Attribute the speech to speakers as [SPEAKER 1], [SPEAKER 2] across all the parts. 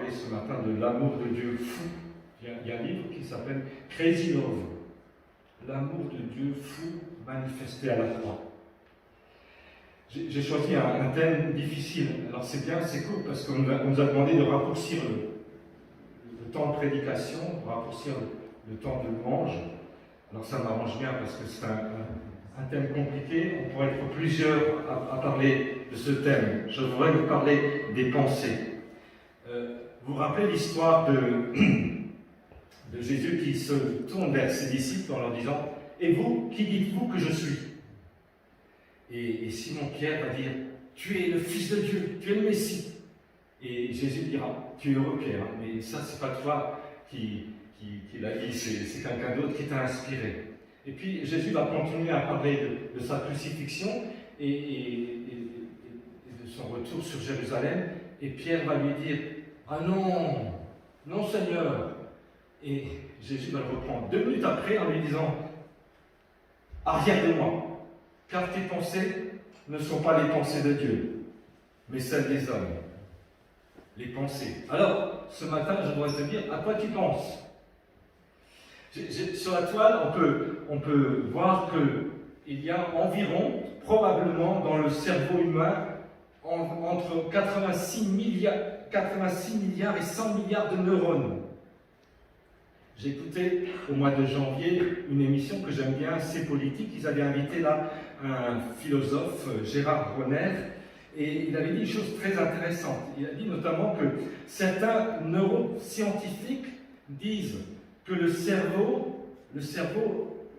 [SPEAKER 1] parler ce matin de l'amour de Dieu fou. Il y a un livre qui s'appelle Crazy Love. L'amour de Dieu fou manifesté à la croix. J'ai choisi un thème difficile. Alors c'est bien, c'est court, parce qu'on nous a demandé de raccourcir le temps de prédication, de raccourcir le temps de louange. Alors ça m'arrange bien, parce que c'est un thème compliqué. On pourrait être plusieurs à parler de ce thème. Je voudrais vous parler des pensées. Vous vous rappelez l'histoire de Jésus qui se tourne vers ses disciples en leur disant « Et vous, qui dites-vous que je suis ?» Et Simon-Pierre va dire « Tu es le Fils de Dieu, tu es le Messie. » Et Jésus dira « Tu es heureux, Pierre, mais ça, c'est pas toi qui l'a dit, c'est quelqu'un d'autre qui t'a inspiré. » Et puis Jésus va continuer à parler de sa crucifixion et de son retour sur Jérusalem. Et Pierre va lui dire « Ah non, non Seigneur !» Et Jésus va le reprendre 2 minutes après en lui disant « Arrière de moi, car tes pensées ne sont pas les pensées de Dieu, mais celles des hommes. » Les pensées. Alors, ce matin, je voudrais te dire, à quoi tu penses? Sur la toile, on peut voir qu'il y a environ, probablement, dans le cerveau humain, entre 86 milliards et 100 milliards de neurones. J'ai écouté au mois de janvier une émission que j'aime bien, C'est politique. Ils avaient invité là un philosophe, Gérard Bronner, et il avait dit une chose très intéressante. Il a dit notamment que certains neuroscientifiques disent que le cerveau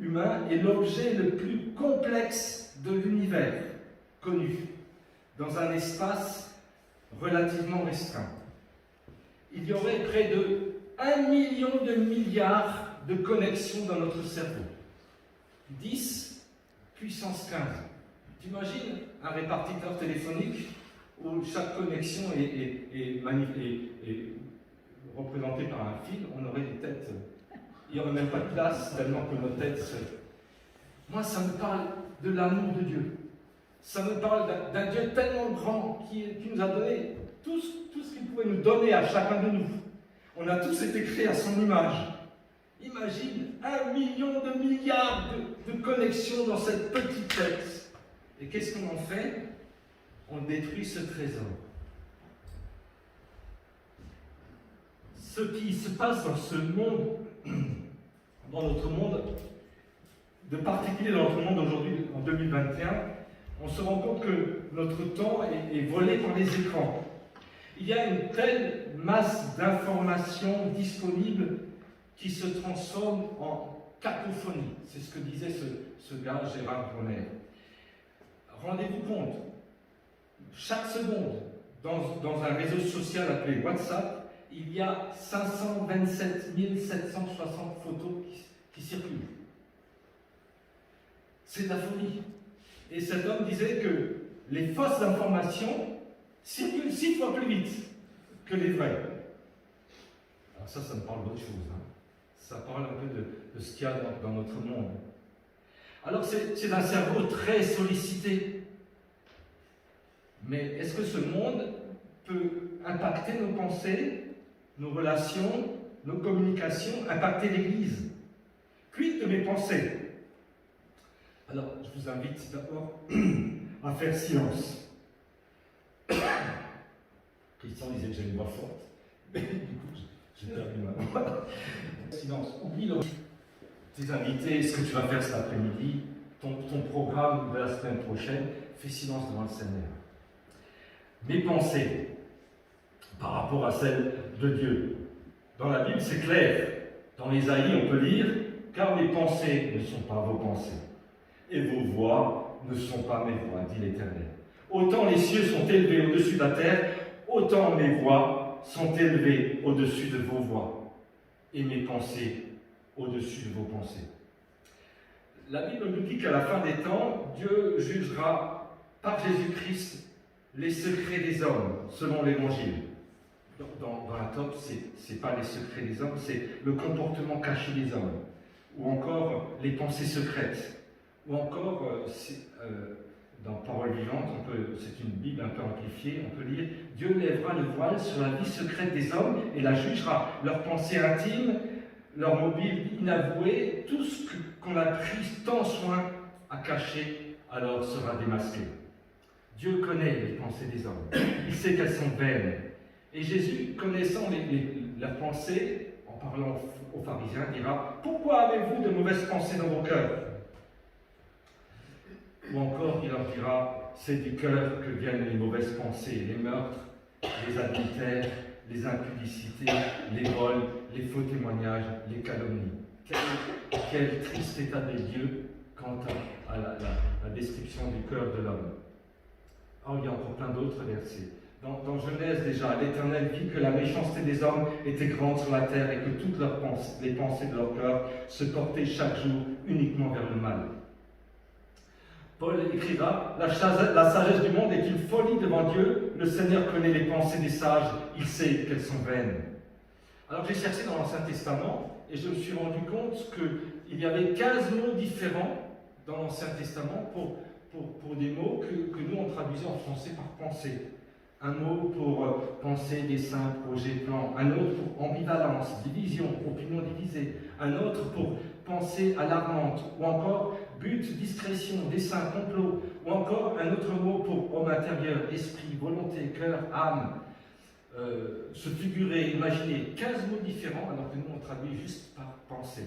[SPEAKER 1] humain est l'objet le plus complexe de l'univers connu, dans un espace relativement restreint. Il y aurait près de 1 million de milliards de connexions dans notre cerveau. 10 puissance 15. Tu imagines un répartiteur téléphonique où chaque connexion est représentée par un fil, on aurait des têtes. Il n'y aurait même pas de place tellement que nos têtes seraient. Moi, ça me parle de l'amour de Dieu. Ça me parle d'un Dieu tellement grand qui nous a donné tout ce qu'il pouvait nous donner à chacun de nous. On a tous été créés à son image. Imagine 1 million de milliards de connexions dans cette petite tête. Et qu'est-ce qu'on en fait? On détruit ce trésor. Ce qui se passe dans ce monde, dans notre monde, de particulier dans notre monde aujourd'hui, en 2021, on se rend compte que notre temps est volé par les écrans. Il y a une telle masse d'informations disponibles qui se transforme en cacophonie. C'est ce que disait ce gars, Gérard Bronner. Rendez-vous compte, chaque seconde, dans un réseau social appelé WhatsApp, il y a 527 760 photos qui circulent. C'est de la folie. Et cet homme disait que les fausses informations circulent 6 fois plus vite que les vraies. Alors ça me parle d'autre chose. Hein. Ça parle un peu de ce qu'il y a dans notre monde. Alors c'est un cerveau très sollicité. Mais est-ce que ce monde peut impacter nos pensées, nos relations, nos communications, impacter l'Église? Quid de mes pensées? Alors, je vous invite d'abord à faire silence. Christian disait que j'ai une voix forte. Mais du coup, j'ai perdu ma voix. Silence. Oublie tes invités, ce que tu vas faire cet après-midi, ton programme de la semaine prochaine. Fais silence devant le Seigneur. Mes pensées par rapport à celles de Dieu. Dans la Bible, c'est clair. Dans l'Ésaïe, on peut lire « Car mes pensées ne sont pas vos pensées, et vos voix ne sont pas mes voix, dit l'Éternel. Autant les cieux sont élevés au-dessus de la terre, autant mes voix sont élevées au-dessus de vos voix, et mes pensées au-dessus de vos pensées. » La Bible nous dit qu'à la fin des temps, Dieu jugera par Jésus-Christ les secrets des hommes, selon l'Évangile. Dans la top, ce n'est pas les secrets des hommes, c'est le comportement caché des hommes, ou encore les pensées secrètes, ou encore dans Parole vivante, c'est une Bible un peu amplifiée, on peut lire « Dieu lèvera le voile sur la vie secrète des hommes et la jugera, leurs pensées intimes, leurs mobiles inavoués, tout ce qu'on a pris tant soin à cacher, alors sera démasqué. » Dieu connaît les pensées des hommes, il sait qu'elles sont vaines. Et Jésus, connaissant leurs pensées, en parlant aux pharisiens, dira « Pourquoi avez-vous de mauvaises pensées dans vos cœurs ?» Ou encore, il leur dira « C'est du cœur que viennent les mauvaises pensées, les meurtres, les adultères, les impudicités, les vols, les faux témoignages, les calomnies. » Quel triste état des lieux quant à la description du cœur de l'homme. Oh, il y a encore plein d'autres versets. Dans Genèse déjà, l'Éternel vit que la méchanceté des hommes était grande sur la terre et que toutes les pensées de leur cœur se portaient chaque jour uniquement vers le mal. Paul écrira « La sagesse du monde est une folie devant Dieu. Le Seigneur connaît les pensées des sages. Il sait qu'elles sont vaines. » Alors j'ai cherché dans l'Ancien Testament et je me suis rendu compte qu'il y avait 15 mots différents dans l'Ancien Testament pour des mots que nous on traduisait en français par pensée. Un mot pour pensée, dessein, projet, plan. Un autre pour ambivalence, division, opinion divisée. Un autre pour pensée alarmante. Ou encore but, discrétion, dessein, complot. Ou encore un autre mot pour homme intérieur, esprit, volonté, cœur, âme. Se figurer, imaginer. 15 mots différents alors que nous on traduit juste par pensée.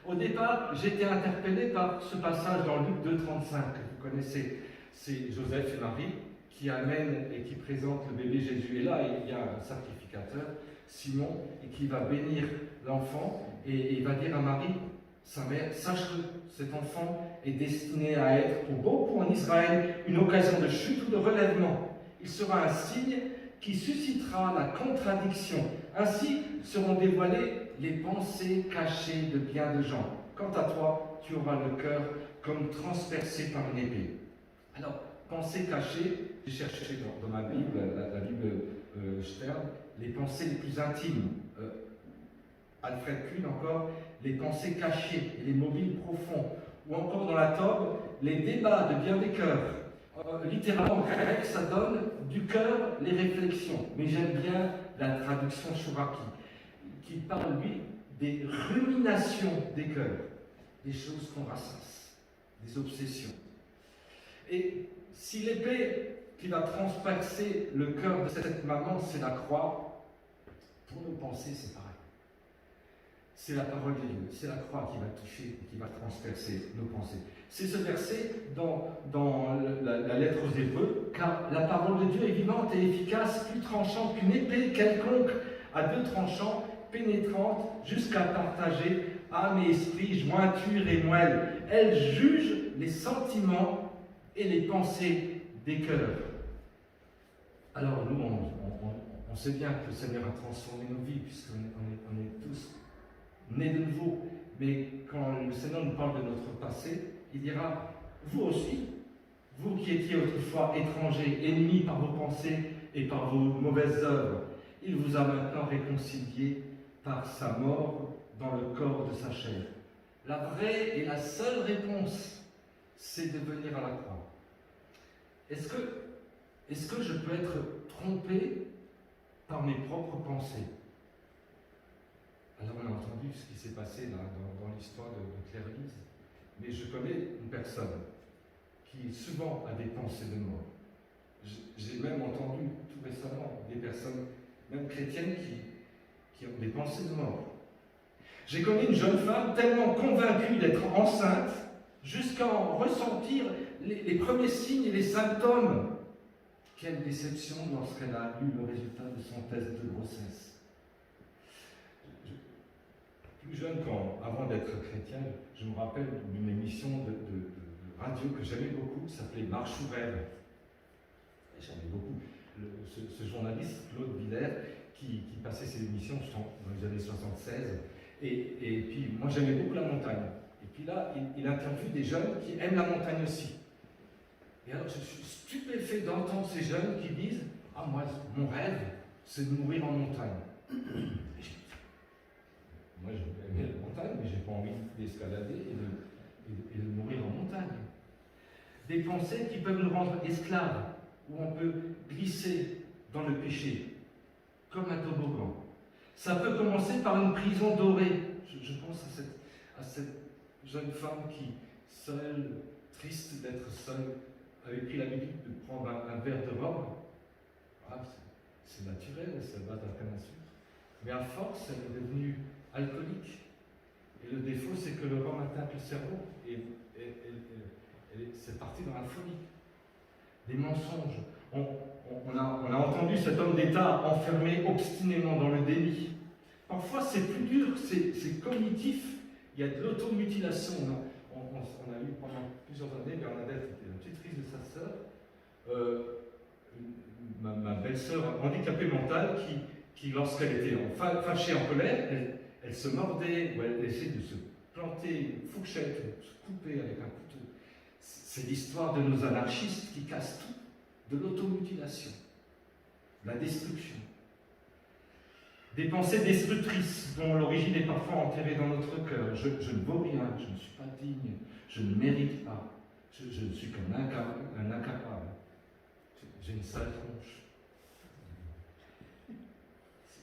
[SPEAKER 1] Au départ, j'étais interpellé par ce passage dans Luc 2,35 que vous connaissez. C'est Joseph et Marie qui amènent et qui présentent le bébé Jésus. Et là, il y a un sacrificateur, Simon, et qui va bénir l'enfant et il va dire à Marie, sa mère, sache-le, cet enfant est destiné à être pour beaucoup en Israël une occasion de chute ou de relèvement. Il sera un signe qui suscitera la contradiction. Ainsi seront dévoilées les pensées cachées de bien de gens. Quant à toi, tu auras le cœur comme transpercé par une épée. Alors, pensées cachées, j'ai cherché dans ma Bible, la Bible Stern, les pensées les plus intimes. Alfred Kuhn encore, les pensées cachées et les mobiles profonds. Ou encore dans la Tobe, les débats de bien des cœurs. Littéralement, en grec, ça donne du cœur les réflexions. Mais j'aime bien la traduction Chouraki, qui parle, lui, des ruminations des cœurs, des choses qu'on rassasse, des obsessions. Et si l'épée qui va transpercer le cœur de cette maman, c'est la croix, pour nos pensées, c'est pareil. C'est la parole de Dieu, c'est la croix qui va toucher, qui va transpercer nos pensées. C'est ce verset dans la lettre aux Hébreux, car la parole de Dieu est vivante et efficace, plus tranchante qu'une épée quelconque, à deux tranchants, pénétrante, jusqu'à partager âme et esprit, jointure et moelle. Elle juge les sentiments et les pensées des cœurs. Alors nous, on sait bien que le Seigneur a transformé nos vies, puisqu'on est tous nés de nouveau. Mais quand le Seigneur nous parle de notre passé, il dira, vous aussi, vous qui étiez autrefois étrangers, ennemis par vos pensées et par vos mauvaises œuvres, il vous a maintenant réconciliés par sa mort dans le corps de sa chair. La vraie et la seule réponse, c'est de venir à la croix. Est-ce que je peux être trompé par mes propres pensées? Alors on a entendu ce qui s'est passé dans l'histoire de Claire Lise, mais je connais une personne qui souvent a des pensées de mort. J'ai même entendu tout récemment des personnes, même chrétiennes, qui ont des pensées de mort. J'ai connu une jeune femme tellement convaincue d'être enceinte, jusqu'à en ressentir les premiers signes et les symptômes. Quelle déception lorsqu'elle a eu le résultat de son test de grossesse. Plus jeune, avant d'être chrétien, je me rappelle d'une émission de radio que j'aimais beaucoup, qui s'appelait Marche ou Rêve. J'aimais beaucoup ce journaliste, Claude Villers, qui passait ses émissions dans les années 76. Et puis, moi, j'aimais beaucoup la montagne. Et puis là, il interviewe des jeunes qui aiment la montagne aussi. Et alors, je suis stupéfait d'entendre ces jeunes qui disent « Ah, moi, mon rêve, c'est de mourir en montagne. » Moi, j'aime la montagne, mais je n'ai pas envie d'escalader et de mourir en montagne. des pensées qui peuvent nous rendre esclaves, où on peut glisser dans le péché, comme un toboggan. Ça peut commencer par une prison dorée. Je pense à cette jeune femme qui, seule, triste d'être seule, avait pris l'habitude de prendre un verre de rhum. Ah, c'est naturel, c'est la base de la canne à sucre. Mais à force, elle est devenue alcoolique. Et le défaut, c'est que le rhum atteint le cerveau. Et c'est parti dans la folie. Des mensonges. On a entendu cet homme d'État enfermé obstinément dans le déni. Parfois, c'est plus dur, c'est cognitif. Il y a de l'automutilation. On a eu pendant plusieurs années, Bernadette était la tutrice de sa sœur, ma belle-sœur handicapée mentale, qui lorsqu'elle était fâchée, en colère, elle se mordait, ou elle essayait de se planter une fourchette, se couper avec un couteau. C'est l'histoire de nos anarchistes qui cassent tout, de l'automutilation, la destruction. Des pensées destructrices dont l'origine est parfois enterrée dans notre cœur. Je ne vaux rien, je ne suis pas digne, je ne mérite pas, je ne suis qu'un incapable. J'ai une sale tronche.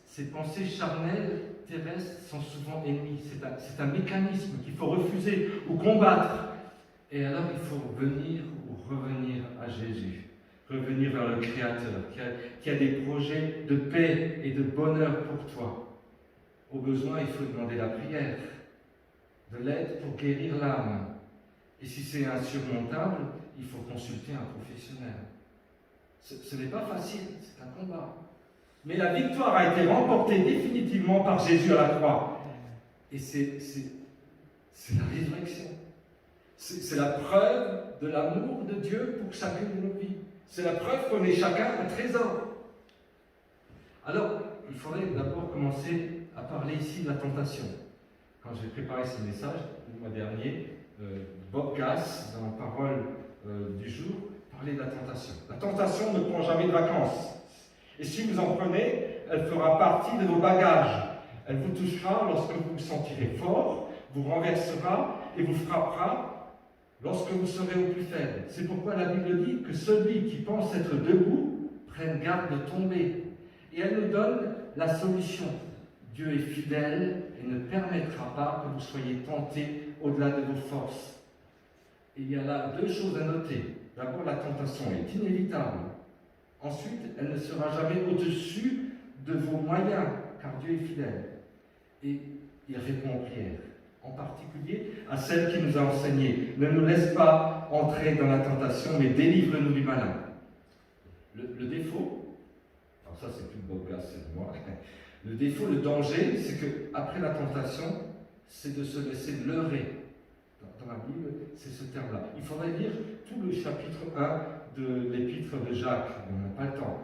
[SPEAKER 1] Ces pensées charnelles, terrestres, sont souvent ennemies. C'est un mécanisme qu'il faut refuser ou combattre. Et alors il faut venir ou revenir à Jésus. Revenir vers le Créateur, qui a des projets de paix et de bonheur pour toi. Au besoin, il faut demander la prière, de l'aide pour guérir l'âme. Et si c'est insurmontable, il faut consulter un professionnel. Ce n'est pas facile, c'est un combat. Mais la victoire a été remportée définitivement par Jésus à la croix. Et c'est la résurrection. C'est la preuve de l'amour de Dieu pour chacune de nos vies. C'est la preuve qu'on est chacun un trésor. Alors, il faudrait d'abord commencer à parler ici de la tentation. Quand j'ai préparé ce message, le mois dernier, Bob Gass, dans la parole du jour, parlait de la tentation. La tentation ne prend jamais de vacances. Et si vous en prenez, elle fera partie de vos bagages. Elle vous touchera lorsque vous vous sentirez fort, vous renversera et vous frappera lorsque vous serez au plus faible. C'est pourquoi la Bible dit que celui qui pense être debout prenne garde de tomber. Et elle nous donne la solution. Dieu est fidèle et ne permettra pas que vous soyez tentés au-delà de vos forces. Et il y a là deux choses à noter. D'abord, la tentation est inévitable. Ensuite, elle ne sera jamais au-dessus de vos moyens, car Dieu est fidèle. Et il répond aux prières, en particulier à celle qui nous a enseigné. Ne nous laisse pas entrer dans la tentation, mais délivre-nous du malin. Le défaut, alors ça c'est plus Bob Gass, c'est moi. Le défaut, le danger, c'est qu'après la tentation, c'est de se laisser leurrer. Dans la Bible, c'est ce terme-là. Il faudrait lire tout le chapitre 1 de l'épître de Jacques, on n'a pas le temps.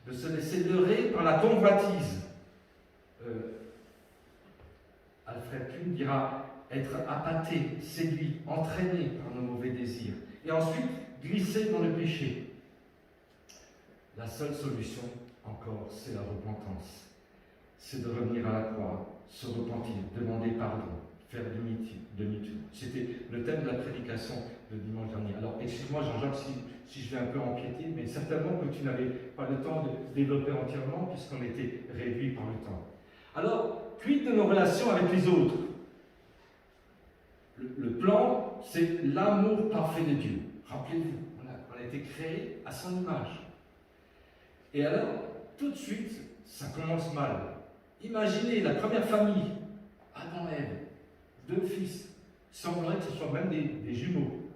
[SPEAKER 1] De se laisser leurrer par la convoitise. Alfred Kuhn dira être appâté, séduit, entraîné par nos mauvais désirs. Et ensuite, glisser dans le péché. La seule solution, encore, c'est la repentance. C'est de revenir à la croix, se repentir, demander pardon, faire demi-tour. C'était le thème de la prédication de dimanche dernier. Alors, excuse-moi Jean-Jacques si je vais un peu empiéter, mais certainement que tu n'avais pas le temps de développer entièrement puisqu'on était réduit par le temps. Alors, quid de nos relations avec les autres? Le plan, c'est l'amour parfait de Dieu. Rappelez-vous, on a été créé à son image. Et alors, tout de suite, ça commence mal. Imaginez la première famille, Adam et Ève, 2 fils, semblerait que ce soit même des jumeaux.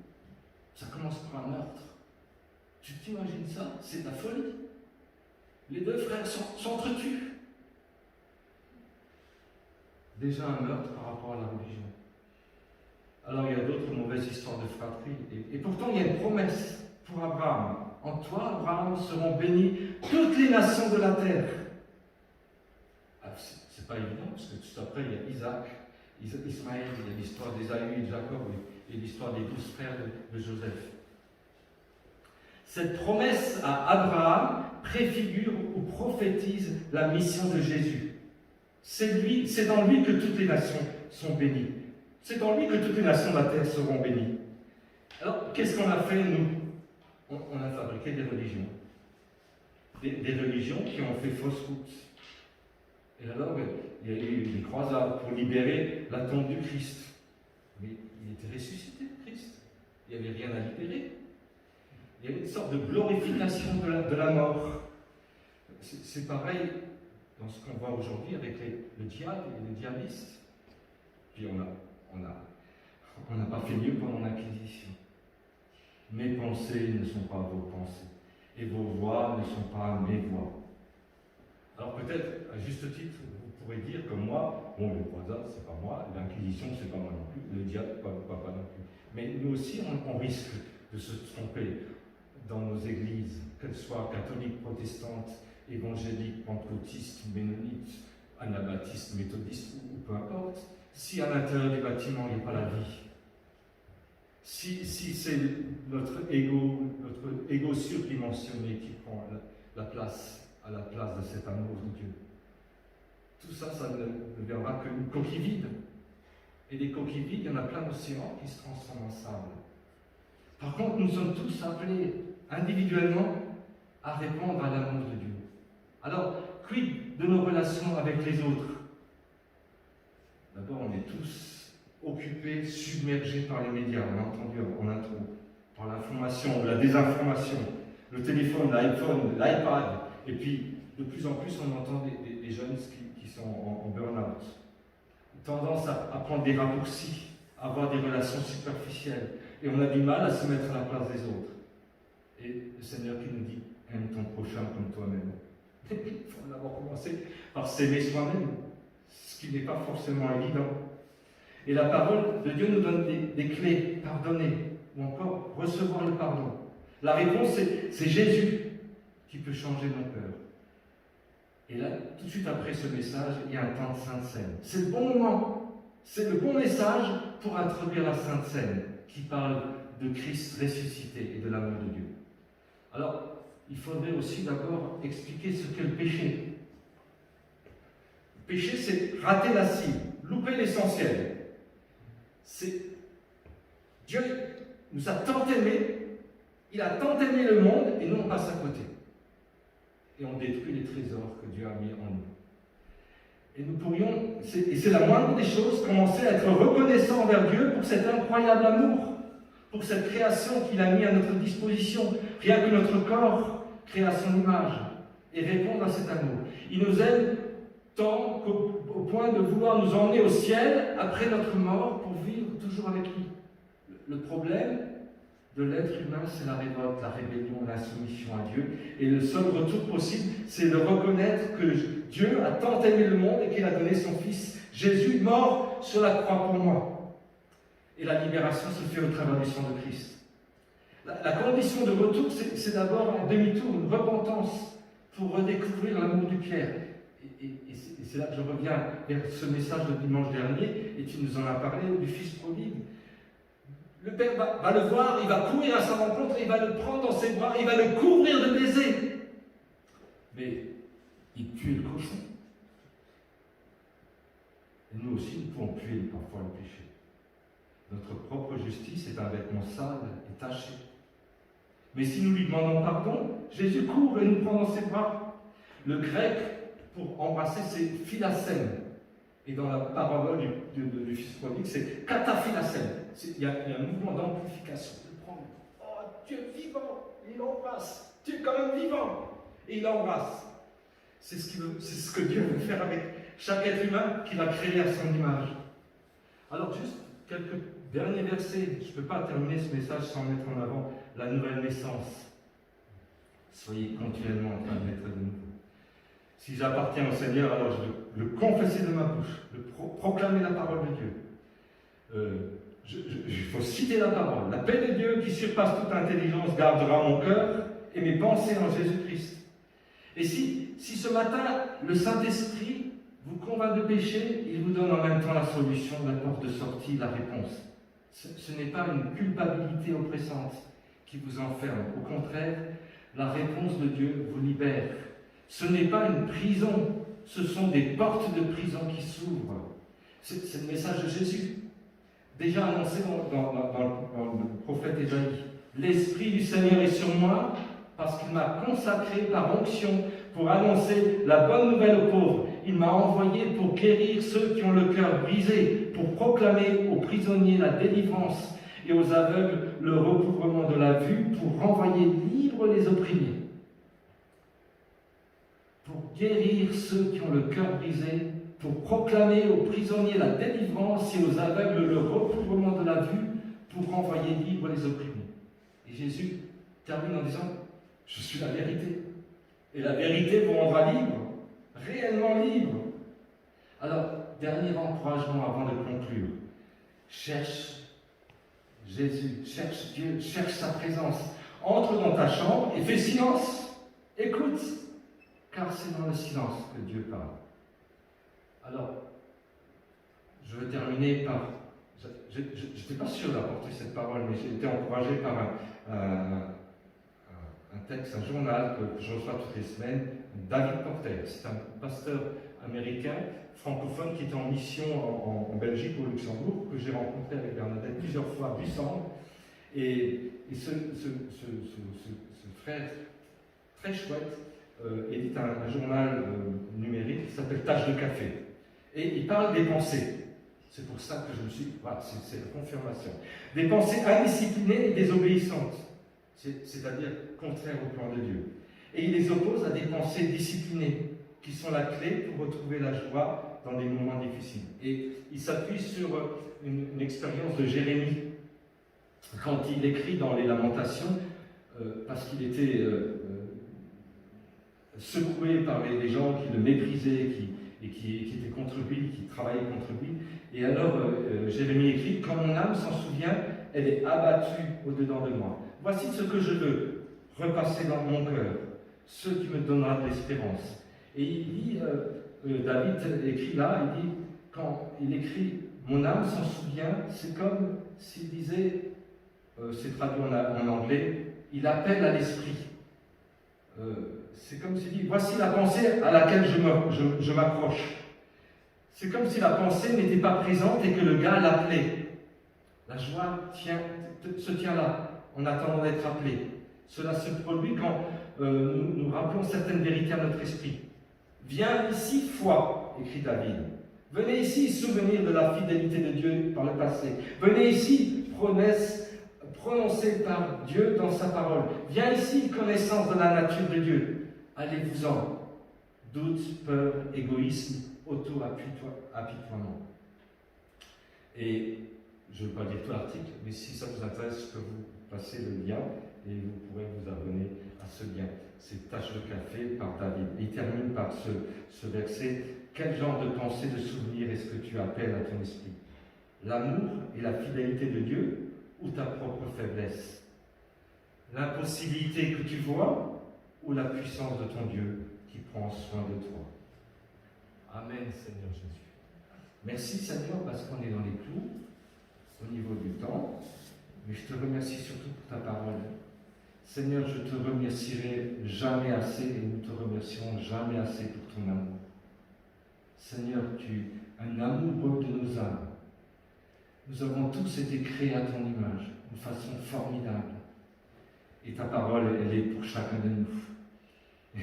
[SPEAKER 1] Ça commence par un meurtre. Tu t'imagines ça? C'est de la folie. Les 2 frères s'entretuent. Déjà un meurtre par rapport à la religion. Alors il y a d'autres mauvaises histoires de fratrie. Et pourtant il y a une promesse pour Abraham. En toi, Abraham, seront bénies toutes les nations de la terre. Alors c'est pas évident, parce que tout après il y a Isaac, Ismaël, il y a l'histoire d'Ésaü et de Jacob, et l'histoire des 12 frères de Joseph. Cette promesse à Abraham préfigure ou prophétise la mission de Jésus. C'est dans lui que toutes les nations sont bénies. C'est dans lui que toutes les nations de la terre seront bénies. Alors, qu'est-ce qu'on a fait, nous? On a fabriqué des religions. Des religions qui ont fait fausse route. Et alors, il y a eu des croisades pour libérer la tombe du Christ. Mais il était ressuscité, le Christ. Il n'y avait rien à libérer. Il y avait une sorte de glorification de la mort. C'est pareil dans ce qu'on voit aujourd'hui avec le diable et les diablistes. Puis on n'a pas fait mieux pendant l'Inquisition. Mes pensées ne sont pas vos pensées, et vos voix ne sont pas mes voix. Alors peut-être, à juste titre, vous pourrez dire comme moi, bon, le croisade, c'est pas moi, l'Inquisition, c'est pas moi non plus, le diable, pas non plus. Mais nous aussi, on risque de se tromper dans nos églises, qu'elles soient catholiques, protestantes, évangéliques, pentecôtistes, ménonites, anabaptistes, méthodistes, ou peu importe, si à l'intérieur du bâtiment, il n'y a pas la vie, si c'est notre ego surdimensionné qui prend la place, à la place de cet amour de Dieu, tout ça, ça ne viendra qu'une coquille vide. Et des coquilles vides, il y en a plein d'océans qui se transforment en sable. Par contre, nous sommes tous appelés individuellement à répondre à l'amour de Dieu. Alors, quid de nos relations avec les autres? D'abord, on est tous occupés, submergés par les médias, on a entendu en intro, par l'information, la désinformation, le téléphone, l'iPhone, l'iPad, et puis de plus en plus on entend des jeunes qui sont en burn-out, tendance à prendre des raccourcis, à avoir des relations superficielles, et on a du mal à se mettre à la place des autres. Et le Seigneur qui nous dit, aime ton prochain comme toi-même. Il faut d'abord commencer par s'aimer soi-même, ce qui n'est pas forcément évident. Et la parole de Dieu nous donne des clés, pardonner, ou encore recevoir le pardon. La réponse, c'est Jésus qui peut changer mon cœur. Et là, tout de suite après ce message, il y a un temps de Sainte Seine. C'est le bon moment, c'est le bon message pour introduire la Sainte Seine, qui parle de Christ ressuscité et de l'amour de Dieu. Alors, il faudrait aussi d'abord expliquer ce qu'est le péché. Le péché, c'est rater la cible, louper l'essentiel. C'est Dieu nous a tant aimés, il a tant aimé le monde, et nous on passe à côté. Et on détruit les trésors que Dieu a mis en nous. Et nous pourrions, et c'est la moindre des choses, commencer à être reconnaissants envers Dieu pour cet incroyable amour, pour cette création qu'il a mis à notre disposition, rien que notre corps créé à son image, et répondre à cet amour. Il nous aime tant qu'au point de vouloir nous emmener au ciel après notre mort pour vivre toujours avec lui. Le problème de l'être humain, c'est la révolte, la rébellion, l'insoumission à Dieu. Et le seul retour possible, c'est de reconnaître que Dieu a tant aimé le monde et qu'il a donné son Fils Jésus, mort sur la croix pour moi. Et la libération se fait au travers du sang de Christ. La condition de retour, c'est d'abord un demi-tour, une repentance, pour redécouvrir l'amour du Pierre. Et c'est là que je reviens vers ce message de dimanche dernier, et tu nous en as parlé, du Fils prodigue. Le Père va le voir, il va courir à sa rencontre, il va le prendre dans ses bras, il va le couvrir de baisers. Mais il tue le cochon. Et nous aussi, nous pouvons tuer parfois le péché. Notre propre justice est un vêtement sale et taché. Mais si nous lui demandons pardon, Jésus court et nous prend dans ses bras. Le grec, pour embrasser, c'est philasème. Et dans la parole du Fils prodigue, c'est kataphilacène. Il y a un mouvement d'amplification. De prendre, oh, Dieu vivant, il embrasse. Dieu quand même vivant. Et il embrasse. C'est ce que Dieu veut faire avec chaque être humain qu'il a créé à son image. Alors juste quelques derniers versets. Je ne peux pas terminer ce message sans mettre en avant la nouvelle naissance. Soyez continuellement en train de naître de nouveau. Si j'appartiens au Seigneur, alors je veux le confesser de ma bouche, de proclamer la parole de Dieu. Il faut citer la parole. La paix de Dieu qui surpasse toute intelligence gardera mon cœur et mes pensées en Jésus-Christ. Et si ce matin, le Saint-Esprit vous convainc de péché, il vous donne en même temps la solution, la porte de sortie, la réponse. Ce n'est pas une culpabilité oppressante qui vous enferme. Au contraire, la réponse de Dieu vous libère. Ce n'est pas une prison, ce sont des portes de prison qui s'ouvrent. C'est le message de Jésus. déjà annoncé dans le prophète Ésaïe. L'Esprit du Seigneur est sur moi parce qu'il m'a consacré par onction pour annoncer la bonne nouvelle aux pauvres. Il m'a envoyé pour guérir ceux qui ont le cœur brisé, pour proclamer aux prisonniers la délivrance et aux aveugles le recouvrement de la vue, pour renvoyer libres les opprimés, pour guérir ceux qui ont le cœur brisé, pour proclamer aux prisonniers la délivrance et aux aveugles le recouvrement de la vue, pour renvoyer libres les opprimés. Et Jésus termine en disant, je suis la vérité. Et la vérité vous rendra libre, réellement libre. Alors, dernier encouragement avant de conclure. Cherche Jésus, cherche Dieu, cherche sa présence. Entre dans ta chambre et fais silence. Écoute, car c'est dans le silence que Dieu parle. Alors, je veux terminer par... Je n'étais pas sûr d'apporter cette parole, mais j'ai été encouragé par un texte, un journal que je reçois toutes les semaines, David Porter. C'est un pasteur américain, francophone, qui est en mission en Belgique, au Luxembourg, que j'ai rencontré avec Bernadette plusieurs fois à Bussang. Et ce frère, très chouette, édite un journal numérique qui s'appelle Tâche de café. Et il parle des pensées. C'est pour ça que je me suis dit, voilà, c'est la confirmation. Des pensées indisciplinées et désobéissantes, c'est-à-dire contraires au plan de Dieu. Et il les oppose à des pensées disciplinées, qui sont la clé pour retrouver la joie dans des moments difficiles. Et il s'appuie sur une expérience de Jérémie, quand il écrit dans les Lamentations, parce qu'il était secoué par les gens qui le méprisaient, qui étaient contre lui, qui travaillaient contre lui. Et alors, Jérémie écrit, quand mon âme s'en souvient, elle est abattue au-dedans de moi. Voici ce que je veux repasser dans mon cœur, ce qui me donnera de l'espérance. Et il dit, David écrit là, il dit, quand il écrit, mon âme s'en souvient, c'est comme s'il disait, c'est traduit en anglais, il appelle à l'esprit. C'est comme s'il dit, voici la pensée à laquelle je m'accroche. C'est comme si la pensée n'était pas présente et que le gars l'appelait. La joie se tient là, en attendant d'être appelé. Cela se produit quand nous rappelons certaines vérités à notre esprit. Viens ici, foi, écrit David. Venez ici, souvenir de la fidélité de Dieu par le passé. Venez ici, promesse prononcée par Dieu dans sa parole. Viens ici, connaissance de la nature de Dieu. Allez-vous-en. Doute, peur, égoïsme, auto-apitoiement. Et je ne vais pas lire tout l'article, mais si ça vous intéresse, je peux vous passer le lien et vous pourrez vous abonner à ce lien. C'est Tâche de café par David. Il termine par ce verset. Quel genre de pensée, de souvenir est-ce que tu appelles à ton esprit? L'amour et la fidélité de Dieu ou ta propre faiblesse? L'impossibilité que tu vois ou la puissance de ton Dieu qui prend soin de toi? Amen, Seigneur Jésus. Merci, Seigneur, parce qu'on est dans les clous au niveau du temps, mais je te remercie surtout pour ta parole. Seigneur, je te remercierai jamais assez et nous te remercions jamais assez pour ton amour. Seigneur, tu es un amoureux de nos âmes. Nous avons tous été créés à ton image, d'une façon formidable. Et ta parole, elle est pour chacun de nous.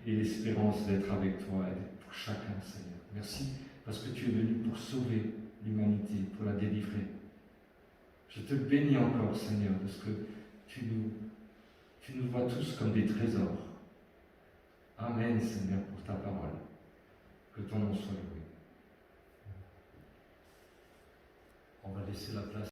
[SPEAKER 1] Et l'espérance d'être avec toi, elle est pour chacun, Seigneur. Merci parce que tu es venu pour sauver l'humanité, pour la délivrer. Je te bénis encore, Seigneur, parce que tu nous vois tous comme des trésors. Amen, Seigneur, pour ta parole. Que ton nom soit loué. On va laisser la place.